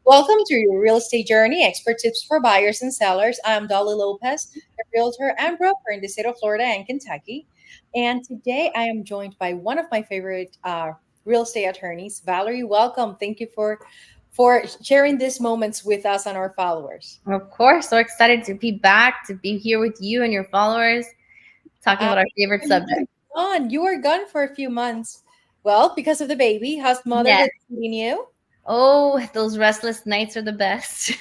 Welcome to your real estate journey, expert tips for buyers and sellers. I'm Dolly Lopez, a realtor and broker in the state of Florida and Kentucky. And today I am joined by one of my favorite real estate attorneys, Valerie. Welcome. Thank you for sharing these moments with us and our followers. Of course, so excited to be back, to be here with you and your followers, talking Uh, about our favorite subject. you were gone for a few months. Well, because of the baby, how's Yes. motherhood treating you? Oh, those restless nights are the best.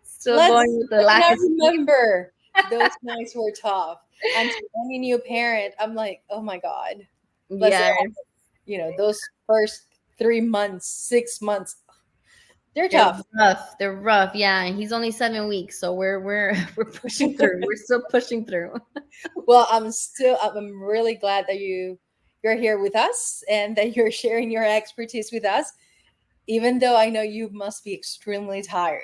Still going with the Let's lack not of sleep. remember those nights were tough. And to any new parent, I'm like, oh my God. Let's say, Yes, those first 3 months, 6 months, they're they're tough. rough. They're rough. Yeah, and he's only 7 weeks, so we're we're pushing through. We're still pushing through. Well, I'm really glad that you're here with us and that you're sharing your expertise with us, even though I know you must be extremely tired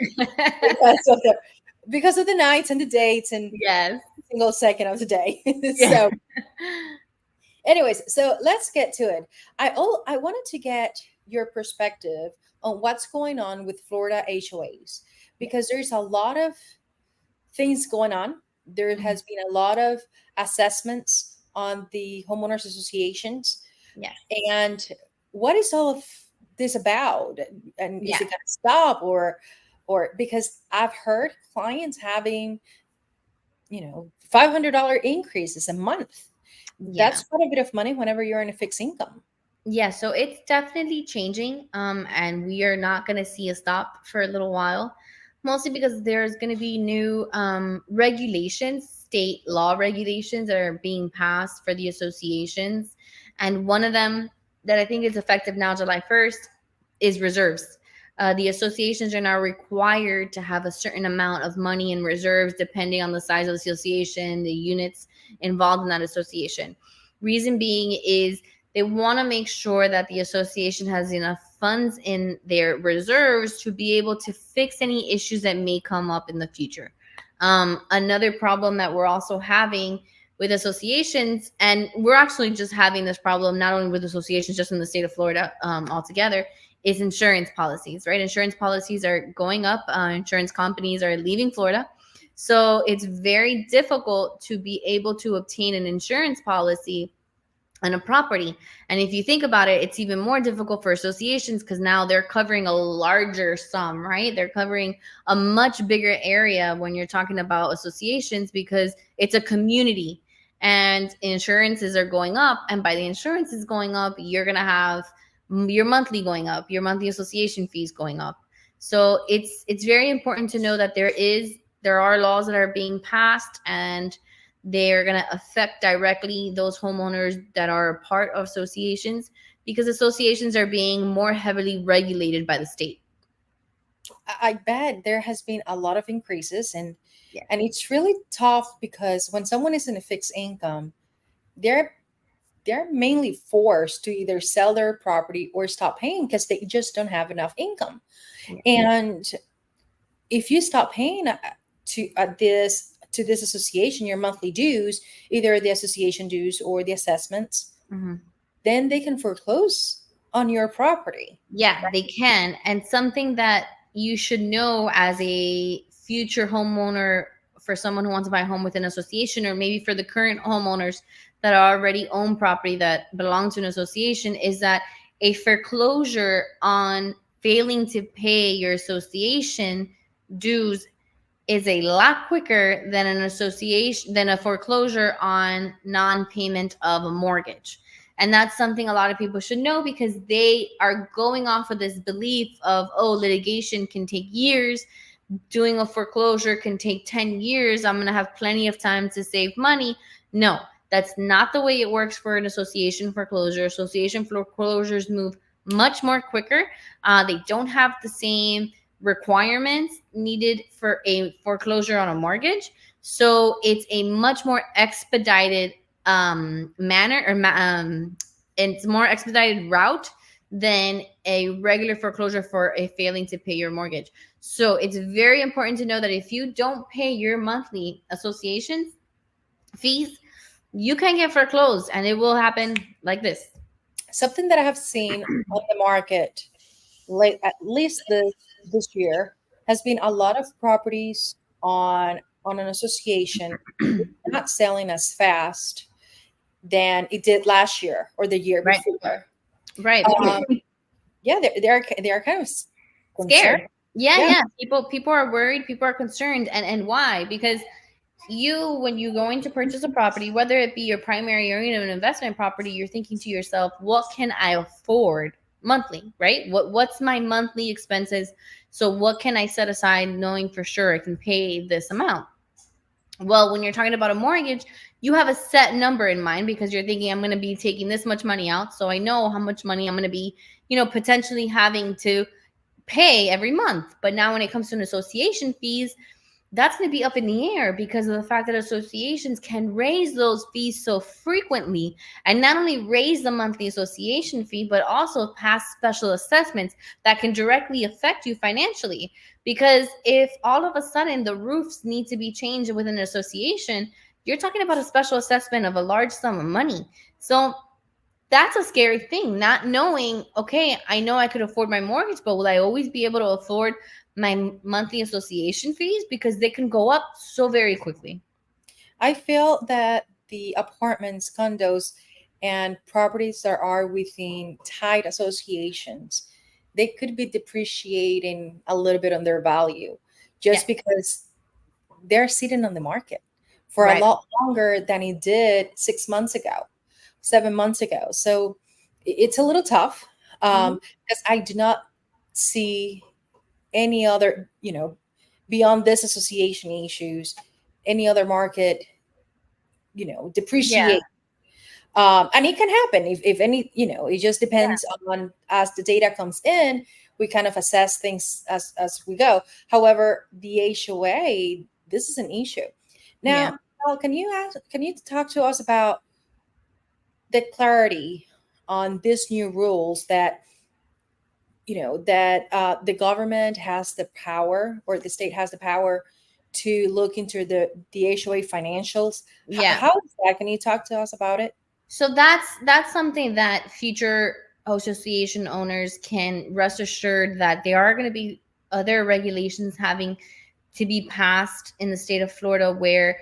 because of the nights and the dates and Yes. single second of the day. Yeah. So anyways, so let's get to it. I wanted to get your perspective on what's going on with Florida HOAs because there's a lot of things going on. There has been a lot of assessments on the homeowners associations, Yes. and what is all of this about? And is Yeah. it going to stop or because I've heard clients having $500 increases a month. Yeah. That's quite a bit of money whenever you're in a fixed income. Yeah, so it's definitely changing, and we are not going to see a stop for a little while, mostly because there's going to be new regulations, state law regulations that are being passed for the associations, and one of them that I think is effective now, July 1st, is reserves. The associations are now required to have a certain amount of money in reserves, depending on the size of the association, the units involved in that association. Reason being is they want to make sure that the association has enough funds in their reserves to be able to fix any issues that may come up in the future. Another problem that we're also having with associations, and we're actually just having this problem not only with associations, just in the state of Florida altogether, is insurance policies, right? Insurance policies are going up. Insurance companies are leaving Florida. So it's very difficult to be able to obtain an insurance policy on a property. And if you think about it, it's even more difficult for associations because now they're covering a larger sum, right? They're covering a much bigger area when you're talking about associations because it's a community and insurances are going up. And by the insurances going up, you're going to have your monthly going up, your monthly association fees going up. So it's very important to know that there are laws that are being passed, and they're going to affect directly those homeowners that are a part of associations because associations are being more heavily regulated by the state. I bet there has been a lot of increases Yeah. and it's really tough because when someone is in a fixed income, they're they're mainly forced to either sell their property or stop paying because they just don't have enough income. Yeah. And if you stop paying to this association your monthly dues, either the association dues or the assessments, Mhm. then they can foreclose on your property. Yeah, they can. And something that you should know as a future homeowner, for someone who wants to buy a home with an association, or maybe for the current homeowners that already own property that belong to an association, is that a foreclosure on failing to pay your association dues is a lot quicker than a foreclosure on non-payment of a mortgage. And that's something a lot of people should know because they are going off of this belief of, oh, litigation can take years, doing a foreclosure can take 10 years, I'm going to have plenty of time to save money. No, that's not the way it works for an association foreclosure. Association foreclosures move much more quicker. They don't have the same requirements needed for a foreclosure on a mortgage. So it's a much more expedited manner, it's more expedited route than a regular foreclosure for a failing to pay your mortgage. So it's very important to know that if you don't pay your monthly association fees, you can get foreclosed, and it will happen like this. Something that I have seen on the market late, at least this year, has been a lot of properties on an association not selling as fast than it did last year or the year Right. before. Right. Because Yeah, they are kind of concerned. scared. Yeah, Yeah, yeah. People are worried, people are concerned. And why? Because when you going to purchase a property, whether it be your primary or an investment property, you're thinking to yourself, what can I afford monthly, right? What's my monthly expenses? So what can I set aside knowing for sure I can pay this amount? Well, when you're talking about a mortgage, you have a set number in mind because you're thinking, I'm going to be taking this much money out, so I know how much money I'm going to be, potentially having to pay every month. But now when it comes to an association fees, that's going to be up in the air because of the fact that associations can raise those fees so frequently, and not only raise the monthly association fee, but also pass special assessments that can directly affect you financially. Because if all of a sudden the roofs need to be changed within an association, you're talking about a special assessment of a large sum of money. So that's a scary thing, not knowing, okay, I know I could afford my mortgage, but will I always be able to afford my monthly association fees? Because they can go up so very quickly. I feel that the apartments, condos, and properties that are within tied associations, they could be depreciating a little bit on their value Yeah, just because they're sitting on the market for a right. lot longer than it did 6 months ago, 7 months ago. So it's a little tough Mhm. because I do not see any other, beyond this association issues, any other market, Yeah, depreciate. And it can happen if any, it just yeah, depends on as the data comes in, we kind of assess things as we go. However, the HOA, this is an issue. yeah. Now, Al, can you talk to us about the clarity on these new rules that the government has the power, or the state has the power to look into the HOA financials? Yeah. How is that? Can you talk to us about it? So that's something that future association owners can rest assured that there are going to be other regulations having to be passed in the state of Florida where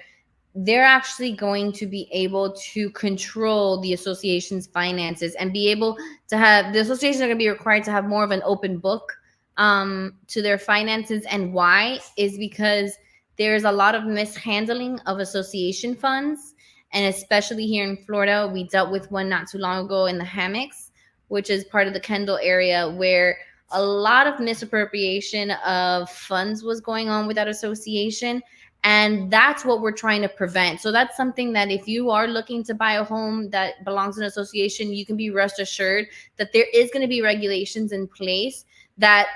they're actually going to be able to control the association's finances and be able to have the associations are going to be required to have more of an open book to their finances. And why is because there's a lot of mishandling of association funds. And especially here in Florida, we dealt with one not too long ago in the hammocks, which is part of the Kendall area, where a lot of misappropriation of funds was going on with that association, and that's what we're trying to prevent. So that's something that if you are looking to buy a home that belongs to an association, you can be rest assured that there is going to be regulations in place that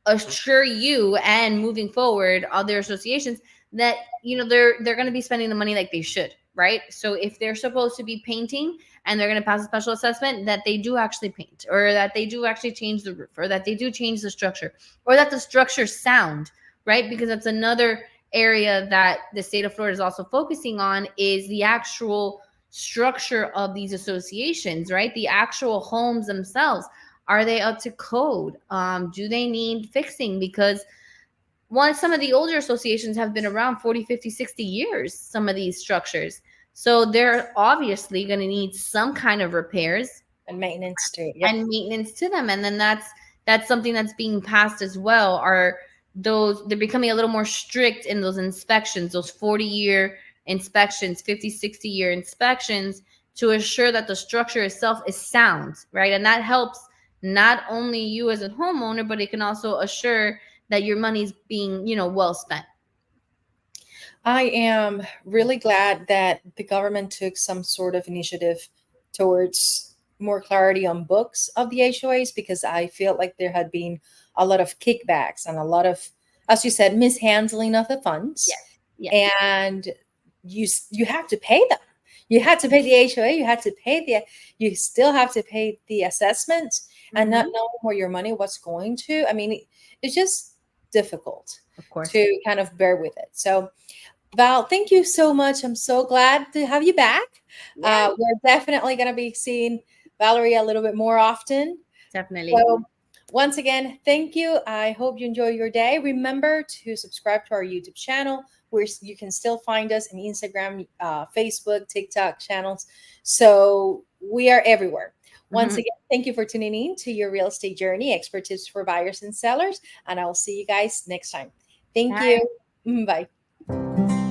assure you and moving forward other associations that they're going to be spending the money like they should, right? So if they're supposed to be painting and they're going to pass a special assessment, that they do actually paint, or that they do actually change the roof, or that they do change the structure, or that the structure sound, right? Because that's another area that the state of Florida is also focusing on, is the actual structure of these associations, right? The actual homes themselves. Are they up to code? Do they need fixing? Because some of the older associations have been around 40, 50, 60 years, some of these structures. So they're obviously going to need some kind of repairs And maintenance too. Yep. and maintenance to them. And then that's something that's being passed as well. Are those they're becoming a little more strict in those inspections, those 40-year inspections, 50, 60-year inspections, to assure that the structure itself is sound, right? And that helps not only you as a homeowner, but it can also assure that your money's being, well spent. I am really glad that the government took some sort of initiative towards more clarity on books of the HOAs, because I feel like there had been a lot of kickbacks and a lot of, as you said, mishandling of the funds. Yes. Yes. And you have to pay them. You had to pay the HOA. You still have to pay the assessment, and not Mhm. knowing where your money was going to. I mean, it's just difficult Of course. to kind of bear with it. So, Val, thank you so much. I'm so glad to have you back. Yeah. We're definitely going to be seeing Valerie a little bit more often. Definitely. So, Once again, thank you. I hope you enjoy your day. Remember to subscribe to our YouTube channel, where you can still find us in Instagram, Facebook, TikTok channels. So we are everywhere. Once again, thank you for tuning in to your real estate journey, expert tips for buyers and sellers. And I will see you guys next time. Thank Bye. you. Bye.